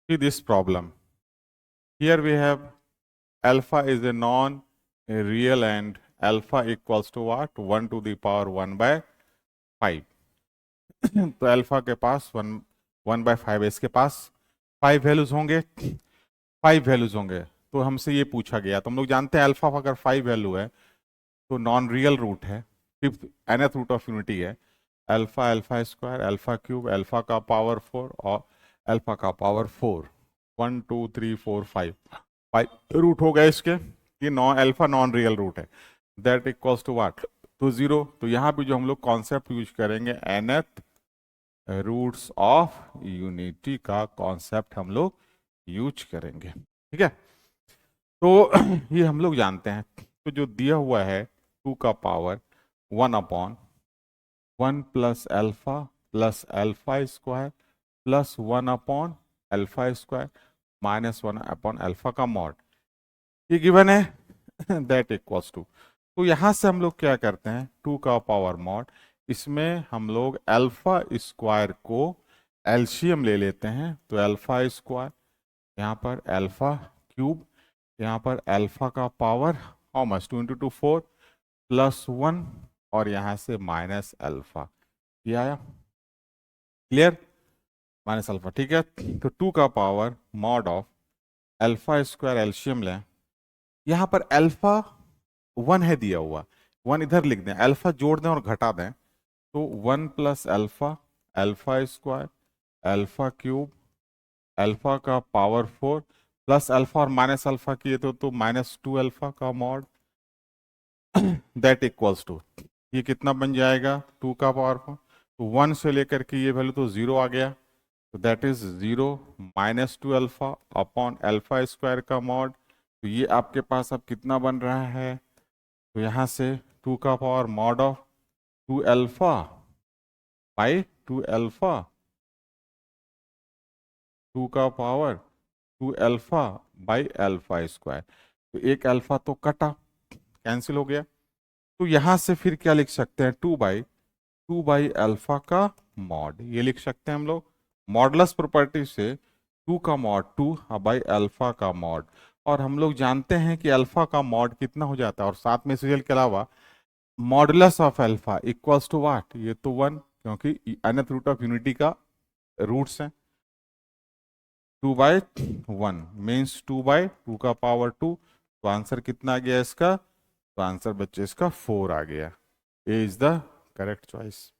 See this problem. Here we have alpha is a non-real and alpha equals to what? 1 to the power 1 by 5. तो alpha के पास 1/5 है, इसके पास 5 values होंगे, 5 values होंगे। तो हमसे ये पूछा गया, तो हम लोग जानते हैं अल्फा अगर 5 वैल्यू है तो नॉन रियल रूट है, fifth nth root of unity है। Alpha alpha square alpha cube alpha का पावर 4 और अल्फा का पावर 4, 1 2 3 4 5 रूट हो गए इसके। ये अल्फा नॉन रियल रूट है, दैट इक्वल्स टू व्हाट? तो 0। तो यहाँ पे जो हम लोग कॉन्सेप्ट यूज करेंगे nth रूट्स ऑफ यूनिटी का कॉन्सेप्ट हम लोग यूज करेंगे, ठीक है। तो ये हम लोग जानते हैं। तो जो दिया हुआ है 2 का power 1/1 plus alpha square plus 1 alpha square minus 1 alpha का मॉड, ये गिवन है दैट इक्वल्स टू। तो यहां से हम लोग क्या करते हैं, 2 का पावर मॉड, इसमें हम लोग अल्फा स्क्वायर को एलसीएम ले लेते हैं। तो अल्फा स्क्वायर, यहाँ पर अल्फा क्यूब, यहाँ पर अल्फा का पावर हाउ मच 2 × 2 4 प्लस 1 और यहाँ से माइनस अल्फा, ये आया क्लियर, माइनस अल्फा, ठीक है। तो 2 का power mod of alpha square LCM लें, यहाँ पर अल्फा 1 है दिया हुआ, 1 इधर लिख दें, अल्फा जोड़ दें और घटा दें। तो 1 plus alpha alpha square alpha cube alpha का पावर 4 प्लस अल्फा और माइनस अल्फा किए तो -2 अल्फा का मॉड दैट इक्वल्स टू, ये कितना बन जाएगा 2 का पावर 4। तो 1 से लेकर के ये वैल्यू तो 0 आ गया, तो that is 0 -2 alpha upon alpha square का मॉड। तो ये आपके पास अब कितना बन रहा है, तो यहाँ से 2 का power mod of 2 alpha by 2 alpha, 2 का power 2 alpha by alpha square. तो एक अल्फा तो कटा, कैंसिल हो गया। तो यहां से फिर क्या लिख सकते हैं, 2 बाई अल्फा का मॉड, ये लिख सकते हैं हम लोग। मॉडलस प्रॉपर्टी से 2 का मॉड 2 बाई अल्फा का मॉड, और हम लोग जानते हैं कि अल्फा का मॉड कितना हो जाता है, और साथ में सीरियल के अलावा modulus of alpha equals to what, ये तो 1, क्योंकि nth रूट ऑफ यूनिटी का रूट्स हैं। 2/1 मीन्स 2/2 का पावर 2। तो आंसर कितना आ गया इसका, तो आंसर बच्चे इसका 4 आ गया। ए इज द करेक्ट चॉइस।